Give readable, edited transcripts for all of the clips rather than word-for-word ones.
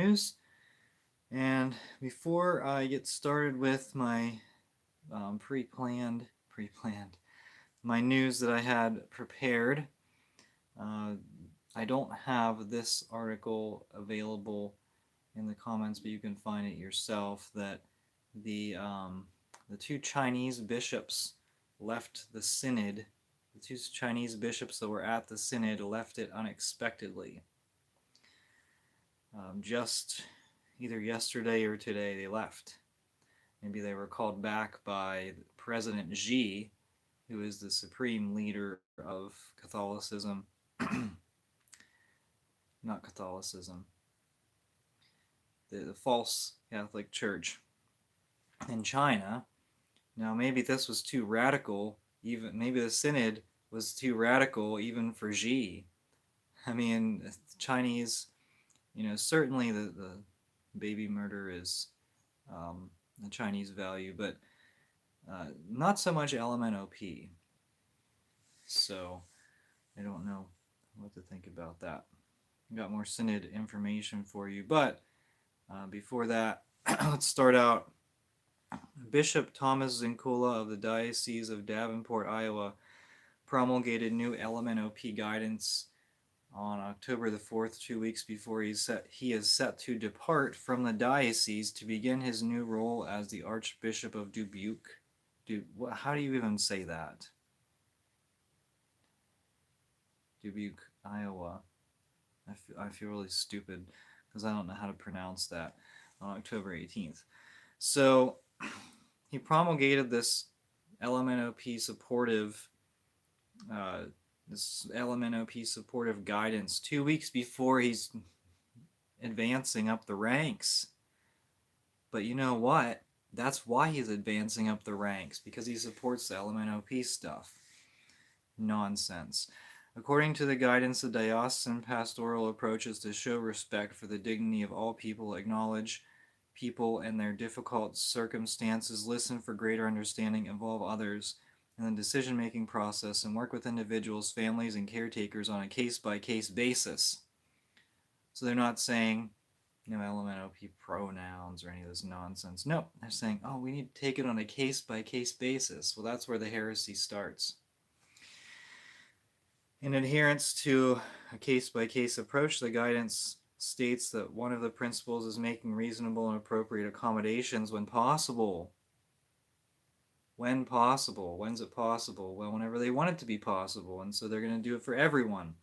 news. And before I get started with my pre-planned, my news that I had prepared, uh, I don't have this article available in the comments, but you can find it yourself. That the um, the two Chinese bishops left the synod. The two Chinese bishops that were at the synod left it unexpectedly. Just either yesterday or today, they left. Maybe they were called back by President Xi, who is the supreme leader of Catholicism. Not Catholicism, the false Catholic Church in China. Now, maybe this was too radical, even maybe the synod was too radical even for Xi. I mean, Chinese, certainly the baby murder is a Chinese value, but not so much LMNOP. So I don't know what to think about that. Got more synod information for you, but before that, let's start out. Bishop Thomas Zinkula of the Diocese of Davenport, Iowa, promulgated new LMNOP guidance on October the 4th, 2 weeks before he is set to depart from the diocese to begin his new role as the Archbishop of Dubuque. How do you even say that? Dubuque, Iowa. I feel really stupid because I don't know how to pronounce that. On October 18th. So he promulgated this LMNOP supportive guidance 2 weeks before he's advancing up the ranks. But you know what? That's why he's advancing up the ranks, because he supports the LMNOP stuff. Nonsense. According to the guidance, the diocesan pastoral approach is to show respect for the dignity of all people, acknowledge people and their difficult circumstances, listen for greater understanding, involve others in the decision-making process, and work with individuals, families, and caretakers on a case-by-case basis. So they're not saying, LMNOP pronouns or any of this nonsense. No, they're saying, we need to take it on a case-by-case basis. Well, that's where the heresy starts. In adherence to a case-by-case approach, the guidance states that one of the principles is making reasonable and appropriate accommodations when possible. When possible. When's it possible? Well, whenever they want it to be possible, and so they're going to do it for everyone.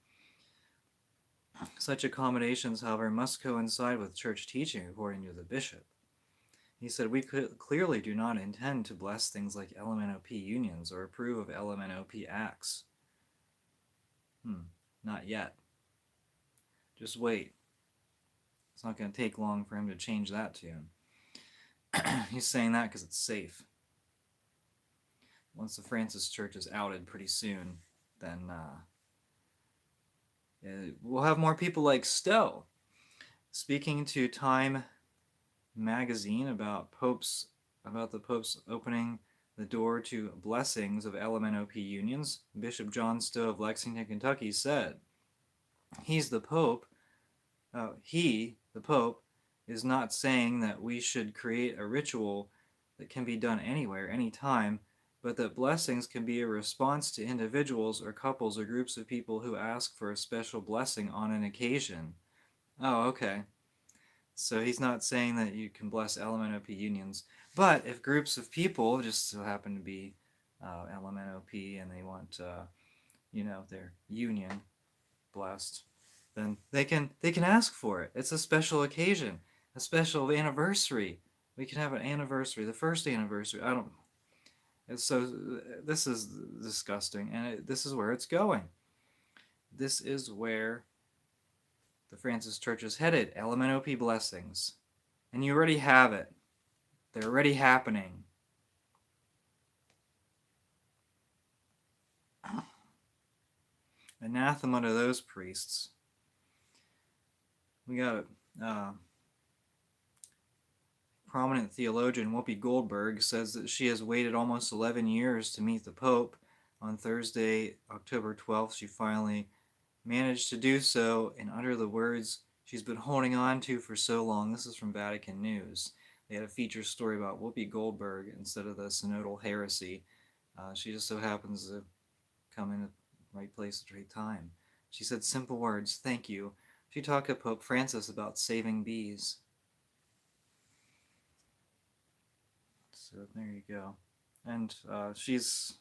Such accommodations, however, must coincide with church teaching, according to the bishop. He said, we clearly do not intend to bless things like LMNOP unions or approve of LMNOP acts. Not yet. Just wait. It's not going to take long for him to change that tune. He's saying that because it's safe. Once the Francis Church is outed pretty soon, then we'll have more people like Stowe. Speaking to Time magazine about the Pope's opening the door to blessings of LMNOP unions, Bishop John Stowe of Lexington, Kentucky, said, the Pope, is not saying that we should create a ritual that can be done anywhere, anytime, but that blessings can be a response to individuals or couples or groups of people who ask for a special blessing on an occasion. Oh, okay. So he's not saying that you can bless LMNOP unions, but if groups of people just so happen to be LMNOP and they want, their union blessed, then they can ask for it. It's a special occasion, a special anniversary. We can have an anniversary, the first anniversary. So this is disgusting, and this is where it's going. This is where the Francis Church is headed. LMNOP blessings. And you already have it. They're already happening. Anathema to those priests. We got prominent theologian Whoopi Goldberg says that she has waited almost 11 years to meet the Pope. On Thursday, October 12th, she finally managed to do so and utter the words she's been holding on to for so long. This is from Vatican News. They had a feature story about Whoopi Goldberg instead of the synodal heresy. She just so happens to come in at the right place at the right time. She said simple words, thank you. She talked to Pope Francis about saving bees. So there you go. And she's,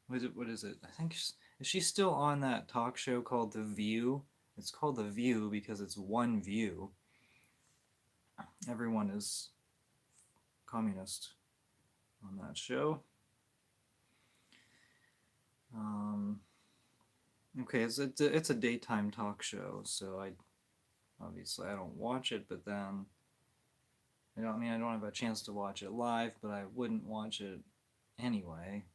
what is it? I think, is she still on that talk show called The View? It's called The View because it's one view. Everyone is communist on that show. Okay, it's a daytime talk show, so obviously I don't watch it, but then I don't have a chance to watch it live, but I wouldn't watch it anyway.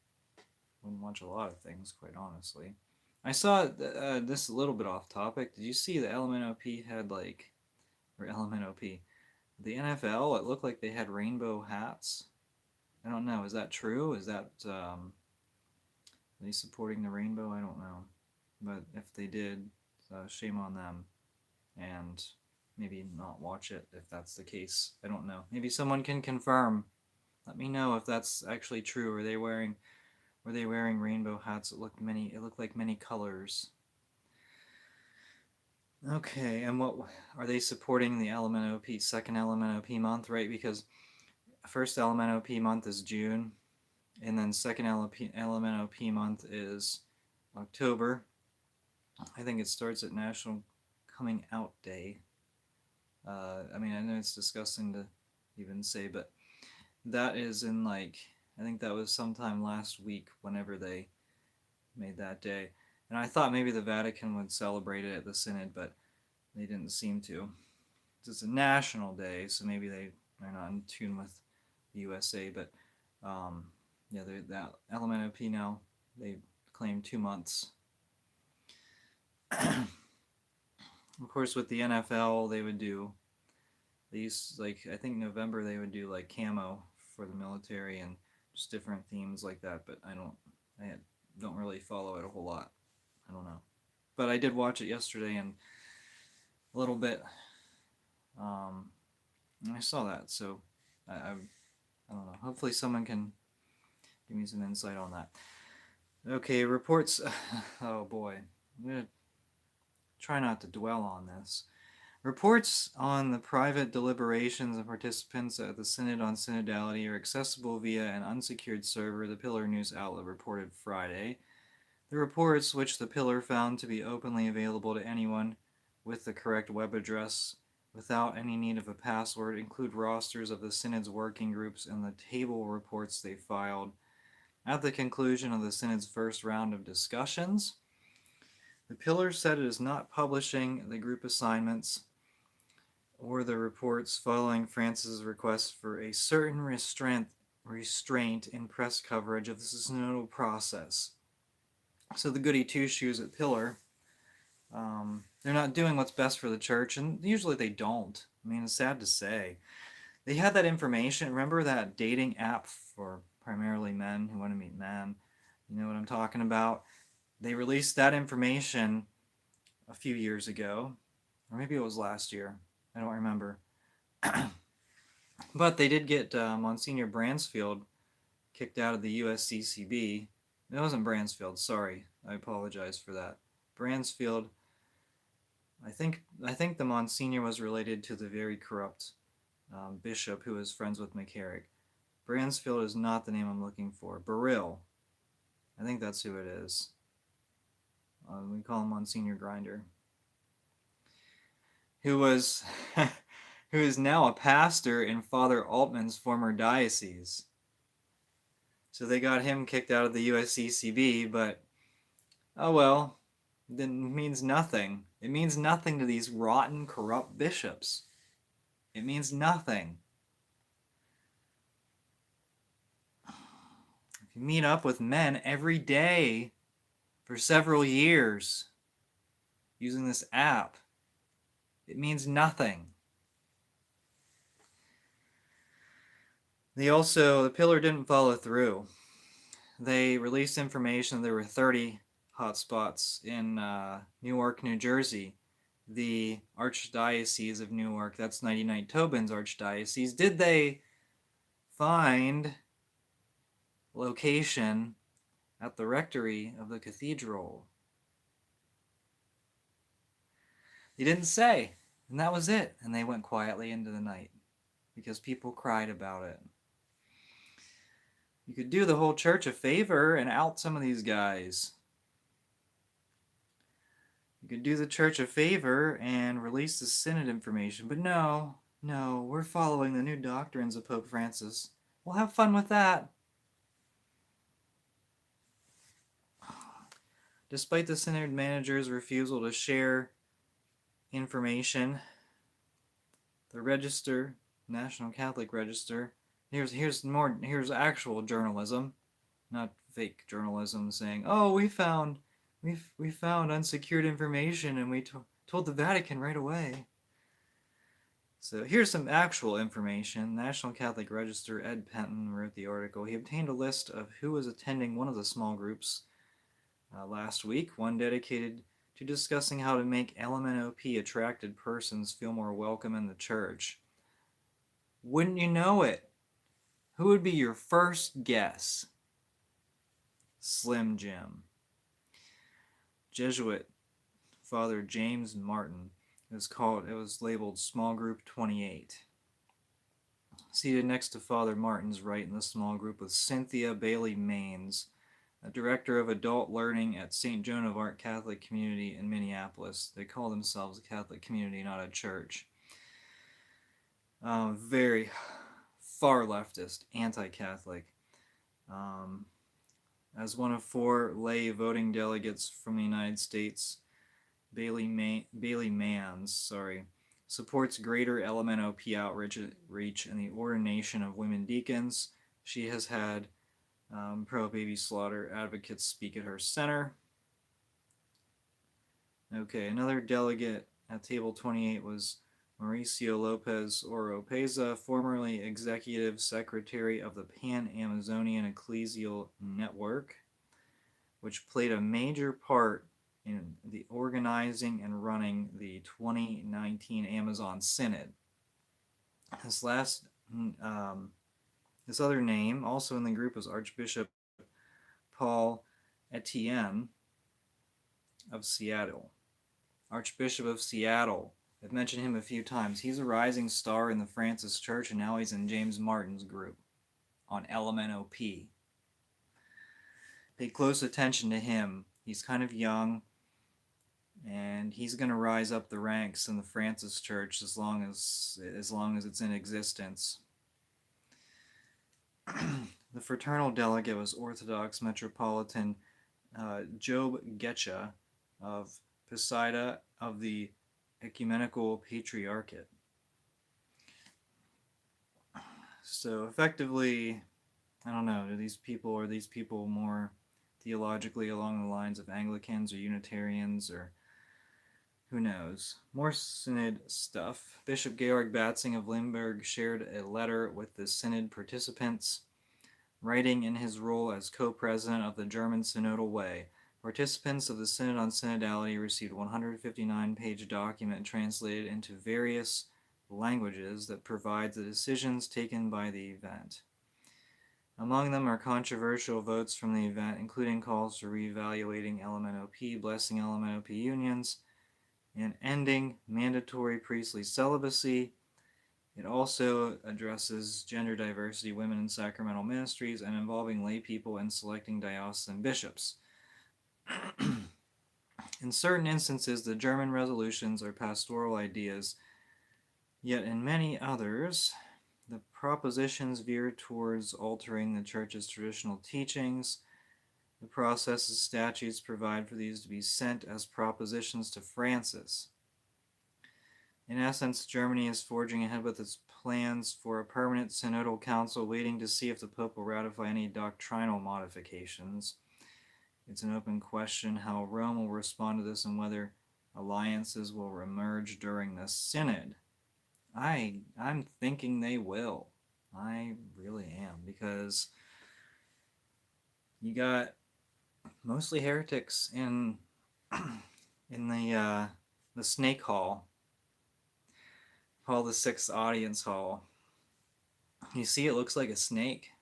Wouldn't watch a lot of things, quite honestly. I saw this a little bit off topic. Did you see the LMNOP had or LMNOP, the NFL? It looked like they had rainbow hats. I don't know. Is that true? Is that are they supporting the rainbow? I don't know. But if they did, shame on them. And maybe not watch it if that's the case. I don't know. Maybe someone can confirm. Let me know if that's actually true. Were they wearing rainbow hats? It looked like many colors. Okay, and what are they supporting the LMNOP second LMNOP month, right? Because first LMNOP month is June, and then second LMNOP month is October. I think it starts at National Coming Out Day. I know it's disgusting to even say, but that is in I think that was sometime last week whenever they made that day. And I thought maybe the Vatican would celebrate it at the Synod, but they didn't seem to. It's a national day, so maybe they're not in tune with the USA, but yeah, that LMNOP now, they claim 2 months. Of course, with the NFL, they would do these, I think November they would do camo for the military and just different themes like that, but I don't really follow it a whole lot. I don't know. But I did watch it yesterday and a little bit. I saw that, so I don't know. Hopefully someone can give me some insight on that. Okay, reports. Oh boy. I'm going to try not to dwell on this. Reports on the private deliberations of participants at the Synod on Synodality are accessible via an unsecured server, the Pillar news outlet reported Friday. The reports, which the Pillar found to be openly available to anyone with the correct web address without any need of a password, include rosters of the Synod's working groups and the table reports they filed at the conclusion of the Synod's first round of discussions. The Pillar said it is not publishing the group assignments or the reports following Francis' request for a certain restraint in press coverage of the synodal process. So the goody two-shoes at Pillar, they're not doing what's best for the church, and usually they don't. It's sad to say. They had that information. Remember that dating app for primarily men who want to meet men? You know what I'm talking about? They released that information a few years ago, or maybe it was last year. I don't remember. But they did get Monsignor Bransfield kicked out of the USCCB. It wasn't Bransfield, sorry. I apologize for that. Bransfield, I think the Monsignor was related to the very corrupt bishop who was friends with McCarrick. Bransfield is not the name I'm looking for. Beryl. I think that's who it is. We call him Monsignor Grinder. Who is now a pastor in Father Altman's former diocese. So they got him kicked out of the USCCB, but oh well, it means nothing. It means nothing to these rotten, corrupt bishops. It means nothing. If you meet up with men every day for several years using this app, it means nothing. The Pillar didn't follow through. They released information there were 30 hotspots in Newark, New Jersey, the Archdiocese of Newark, that's Nighty Night Tobin's Archdiocese, did they find location at the rectory of the cathedral? They didn't say, and that was it. And they went quietly into the night because people cried about it. You could do the whole church a favor and out some of these guys. You could do the church a favor and release the synod information, but no, we're following the new doctrines of Pope Francis. We'll have fun with that. Despite the synod manager's refusal to share information, the Register, National Catholic Register, here's actual journalism, not fake journalism saying, "Oh, we found unsecured information and we told the Vatican right away." So here's some actual information. National Catholic Register, Ed Penton wrote the article. He obtained a list of who was attending one of the small groups last week, one dedicated to discussing how to make LMNOP attracted persons feel more welcome in the church. Wouldn't you know it? Who would be your first guess? Slim Jim. Jesuit Father James Martin. It was labeled Small Group 28. Seated next to Father Martin's right in the small group was Cynthia Bailey Maines, a director of adult learning at St. Joan of Arc Catholic Community in Minneapolis. They call themselves a Catholic community, not a church. Very far leftist, anti-Catholic. As one of 4 lay voting delegates from the United States, Bailey Mans, supports greater LMNOP outreach and the ordination of women deacons. She has had pro-baby slaughter advocates speak at her center. Okay, another delegate at table 28 was Mauricio Lopez Oropeza, formerly executive secretary of the Pan-Amazonian Ecclesial Network, which played a major part in the organizing and running the 2019 Amazon Synod. This other name, also in the group, was Archbishop Paul Etienne of Seattle. Archbishop of Seattle. I've mentioned him a few times. He's a rising star in the Francis Church, and now he's in James Martin's group on LMNOP. Pay close attention to him. He's kind of young, and he's going to rise up the ranks in the Francis Church as long as it's in existence. The fraternal delegate was Orthodox Metropolitan Job Getcha of Poseida of the Ecumenical Patriarchate. So effectively, I don't know, are these people more theologically along the lines of Anglicans or Unitarians, or who knows? More synod stuff. Bishop Georg Batzing of Limburg shared a letter with the synod participants, writing in his role as co-president of the German Synodal Way. Participants of the Synod on Synodality received a 159-page document translated into various languages that provides the decisions taken by the event. Among them are controversial votes from the event, including calls for reevaluating LMNOP, blessing LMNOP unions, and ending mandatory priestly celibacy. It also addresses gender diversity, women in sacramental ministries, and involving lay people in selecting diocesan bishops. In certain instances, the German resolutions are pastoral ideas, yet in many others, the propositions veer towards altering the Church's traditional teachings. The processes statutes provide for these to be sent as propositions to Francis. In essence, Germany is forging ahead with its plans for a permanent synodal council, waiting to see if the Pope will ratify any doctrinal modifications. It's an open question how Rome will respond to this and whether alliances will emerge during the synod. I'm thinking they will. I really am, because you got mostly heretics in the the Snake Hall, Paul the Sixth Audience Hall. You see, it looks like a snake.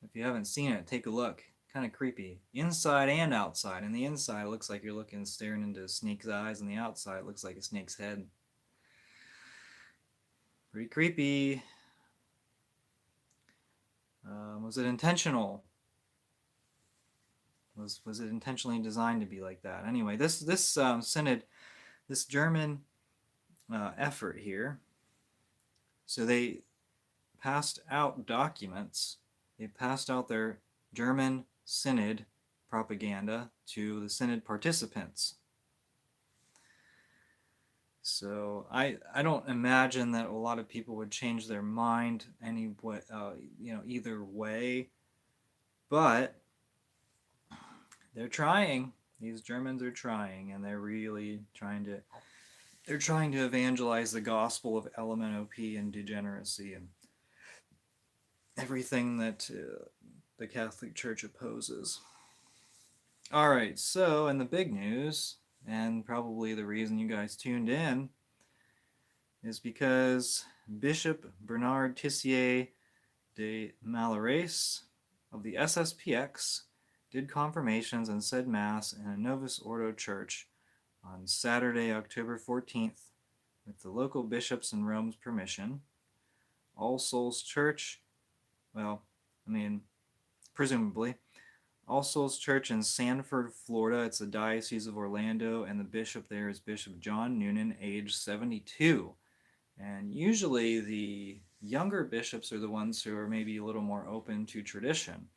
If you haven't seen it, take a look. Kind of creepy, inside and outside. And the inside looks like you're staring into a snake's eyes, and the outside looks like a snake's head. Pretty creepy. Was it intentional? Was it intentionally designed to be like that? Anyway, this synod, this German effort here. So they passed out documents. They passed out their German synod propaganda to the synod participants. So I don't imagine that a lot of people would change their mind either way, but they're trying. These Germans are trying, and they're really trying to. They're trying to evangelize the gospel of LMNOP and degeneracy and everything that the Catholic Church opposes. All right, so in the big news, and probably the reason you guys tuned in, is because Bishop Bernard Tissier de Malarace of the SSPX did confirmations and said Mass in a Novus Ordo church on Saturday, October 14th, with the local bishops in Rome's permission. All Souls Church, presumably, All Souls Church in Sanford, Florida. It's the Diocese of Orlando, and the bishop there is Bishop John Noonan, age 72. And usually the younger bishops are the ones who are maybe a little more open to tradition.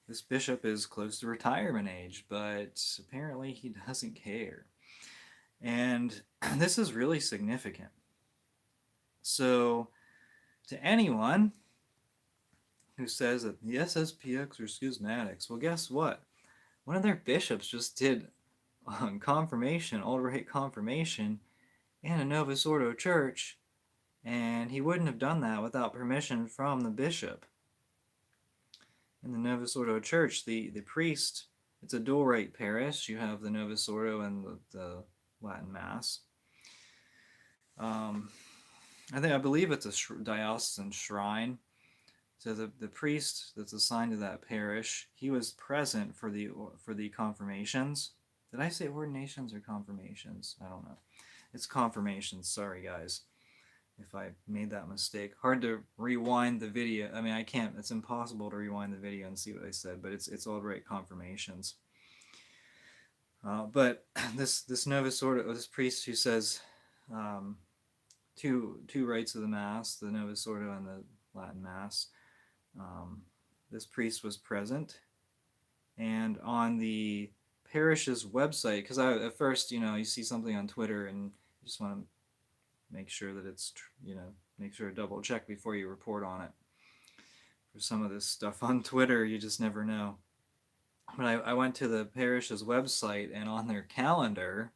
This bishop is close to retirement age, but apparently he doesn't care. And this is really significant. So, to anyone who says that the SSPX are schismatics, well, guess what? One of their bishops just did confirmation, alt-right confirmation, in a Novus Ordo church, and he wouldn't have done that without permission from the bishop. In the Novus Ordo church, the priest, it's a dual rite parish. You have the Novus Ordo and the Latin Mass. I believe it's a diocesan shrine. So the priest that's assigned to that parish, he was present for the confirmations. Did I say ordinations or confirmations? I don't know. It's confirmations. Sorry, guys, if I made that mistake. Hard to rewind the video. I mean, I can't. It's impossible to rewind the video and see what I said. But it's all right. Confirmations. But this Novus Ordo, this priest who says two rites of the Mass, the Novus Ordo and the Latin Mass. This priest was present, and on the parish's website, because at first, you see something on Twitter and you just want to make sure that it's, make sure to double check before you report on it. For some of this stuff on Twitter, you just never know. But I went to the parish's website, and on their calendar,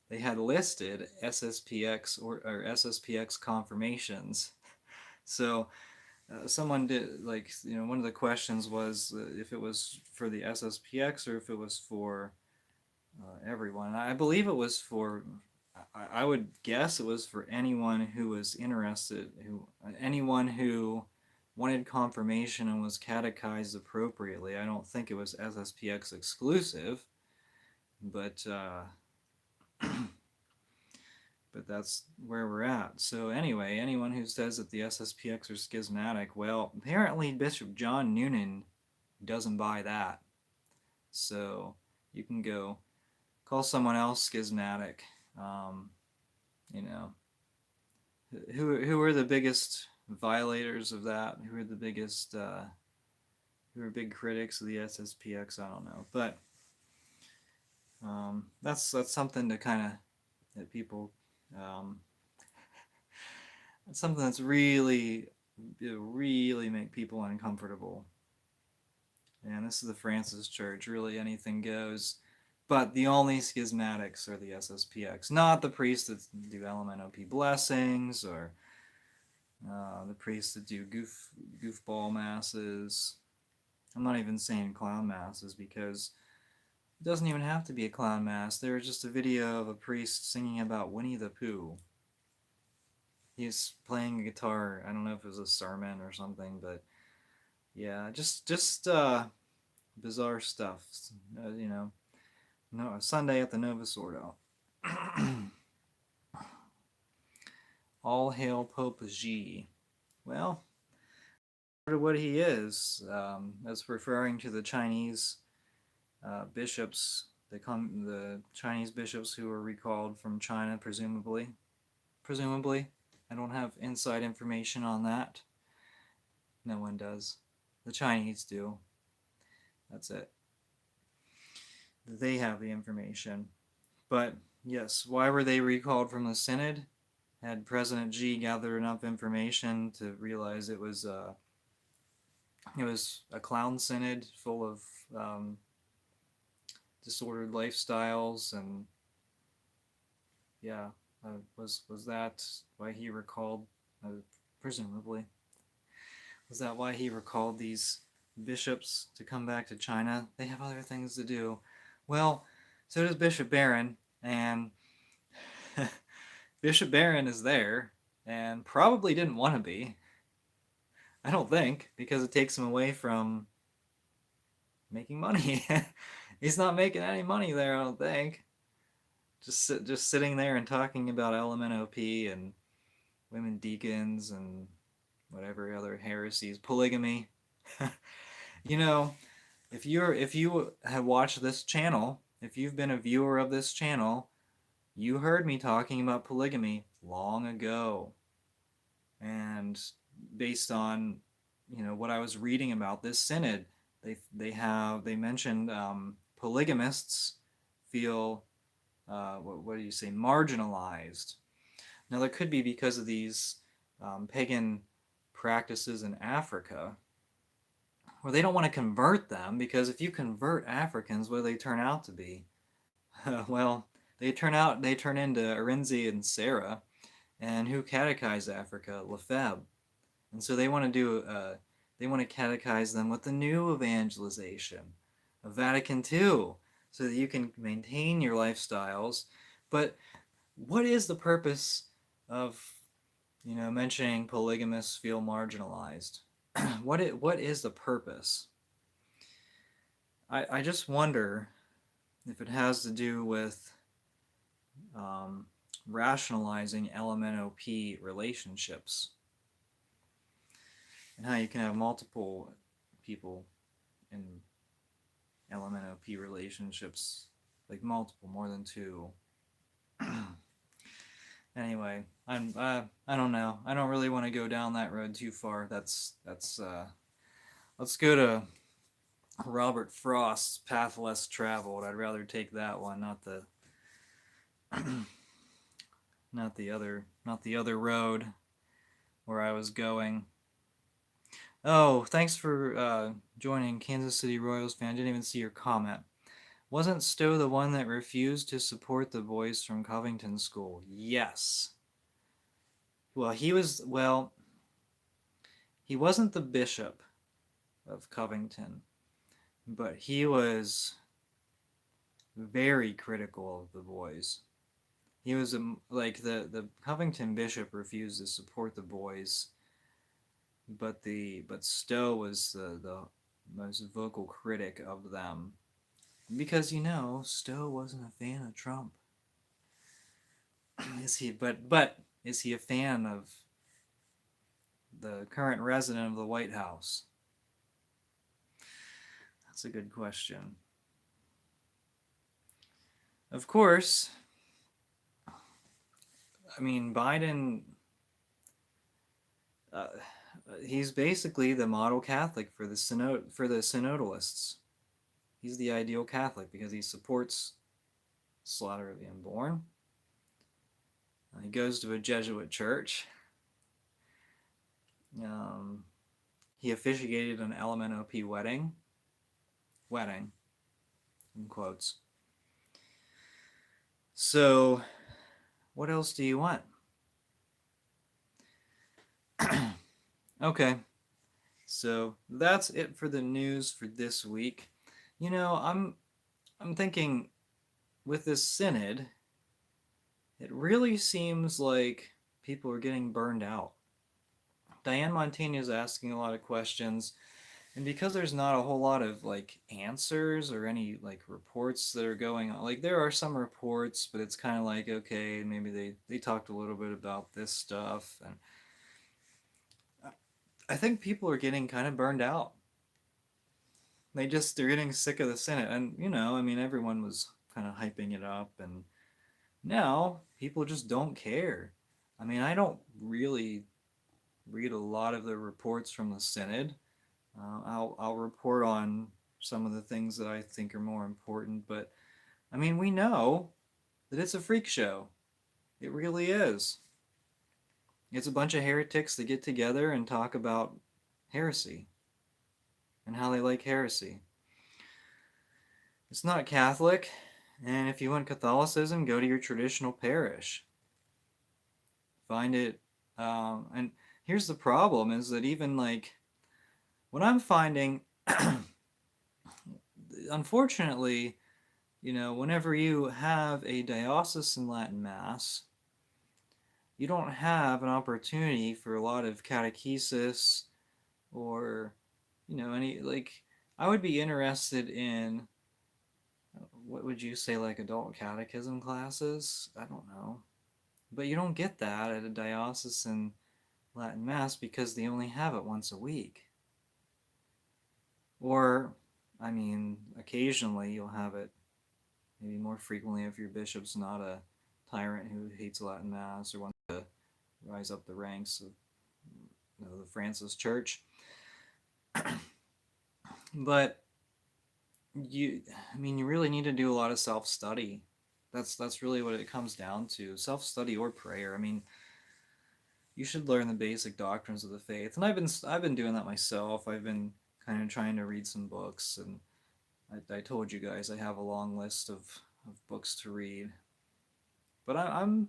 they had listed SSPX or SSPX confirmations. So someone did, one of the questions was if it was for the SSPX or if it was for everyone. I believe it was for, I would guess it was for anyone who was interested, anyone who wanted confirmation and was catechized appropriately. I don't think it was SSPX exclusive, but but that's where we're at. So anyway, anyone who says that the SSPX are schismatic, well, apparently Bishop John Noonan doesn't buy that. So you can go call someone else schismatic. Who are the biggest violators of that? Who are the biggest, who are big critics of the SSPX? I don't know. But that's something to kind of, that people, it's something that's really make people uncomfortable. And this is the Francis Church. Really, anything goes. But the only schismatics are the SSPX, not the priests that do LMNOP blessings or the priests that do goofball masses. I'm not even saying clown masses, because It doesn't even have to be a clown mask. There was just a video of a priest singing about Winnie the Pooh. He's playing a guitar. I don't know if it was a sermon or something, but yeah, just bizarre stuff. You know, no Sunday at the Novus Ordo. All hail Pope G. Well, what he is, as referring to the Chinese bishops, the Chinese bishops who were recalled from China, presumably. Presumably, I don't have inside information on that. No one does. The Chinese do. That's it. They have the information. But yes, why were they recalled from the synod? Had President Xi gathered enough information to realize it was a clown synod full of disordered lifestyles, and yeah, was that why he recalled? Presumably, was that why he recalled these bishops to come back to China? They have other things to do. Well, so does Bishop Barron, and Bishop Barron is there, and probably didn't want to be. I don't think, because it takes him away from making money. He's not making any money there, I don't think. Just sitting there and talking about LMNOP and women deacons and whatever other heresies, polygamy. You know, if you have watched this channel, if you've been a viewer of this channel, you heard me talking about polygamy long ago. And based on, what I was reading about this synod, they mentioned polygamists feel what do you say, marginalized. Now that could be because of these pagan practices in Africa, where they don't want to convert them, because if you convert Africans, what do they turn out to be? Well, they turn into Arinzi and Sarah, and who catechized Africa? Lefebvre. And so they want to catechize them with the new evangelization of Vatican II, so that you can maintain your lifestyles. But what is the purpose of, mentioning polygamists feel marginalized? What is the purpose? I just wonder if it has to do with rationalizing LMNOP relationships, and how you can have multiple people in LMNOP relationships, like multiple, more than two. Anyway, I don't know. I don't really want to go down that road too far. That's let's go to Robert Frost's Path Less Traveled. I'd rather take that one, not the not the other road where I was going. Oh, thanks for joining, Kansas City Royals fan. I didn't even see your comment. Wasn't Stowe the one that refused to support the boys from Covington School? Yes. Well, he wasn't the bishop of Covington, but he was very critical of the boys. He was like the Covington bishop refused to support the boys, but Stowe was the most vocal critic of them, because Stowe wasn't a fan of Trump. Is he? But is he a fan of the current resident of the White House? That's a good question. Of course, I mean, Biden, he's basically the model Catholic for the synodalists. He's the ideal Catholic because he supports slaughter of the unborn. He goes to a Jesuit church. He officiated an LMNOP wedding. Wedding, in quotes. So, what else do you want? Okay, so that's it for the news for this week. I'm I'm thinking with this synod, it really seems like people are getting burned out. Diane Montaigne is asking a lot of questions, and because there's not a whole lot of like answers or any like reports that are going on, like there are some reports, but it's kind of like, okay, maybe they talked a little bit about this stuff, and I think people are getting kind of burned out. They're getting sick of the Senate, and I mean, everyone was kind of hyping it up, and now people just don't care. I mean, I don't really read a lot of the reports from the Synod. I'll report on some of the things that I think are more important, but I mean, we know that it's a freak show. It really is. It's a bunch of heretics that get together and talk about heresy and how they like heresy. It's not Catholic, and if you want Catholicism, go to your traditional parish. Find it. And here's the problem: is that even like what I'm finding, unfortunately, whenever you have a diocesan Latin Mass, you don't have an opportunity for a lot of catechesis or, any like. I would be interested in what would you say, like adult catechism classes? I don't know. But you don't get that at a diocesan Latin Mass because they only have it once a week. Or, I mean, occasionally you'll have it maybe more frequently if your bishop's not a tyrant who hates Latin Mass or wants to rise up the ranks of the Francis Church. But I mean, you really need to do a lot of self-study. That's really what it comes down to: self-study or prayer. I mean, you should learn the basic doctrines of the faith, and I've been doing that myself. I've been kind of trying to read some books, and I told you guys I have a long list of books to read, but I'm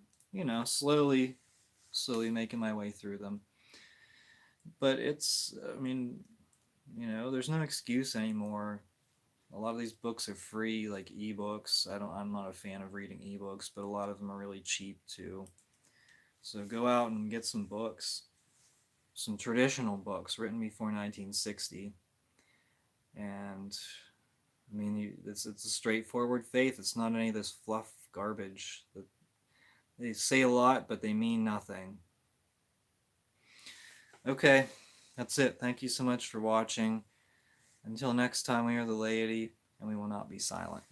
slowly making my way through them. But I mean, there's no excuse anymore. A lot of these books are free, like ebooks. I'm not a fan of reading ebooks, but a lot of them are really cheap too. So go out and get some books, some traditional books written before 1960. And I mean, it's a straightforward faith. It's not any of this fluff garbage that they say a lot, but they mean nothing. Okay, that's it. Thank you so much for watching. Until next time, we are the laity, and we will not be silent.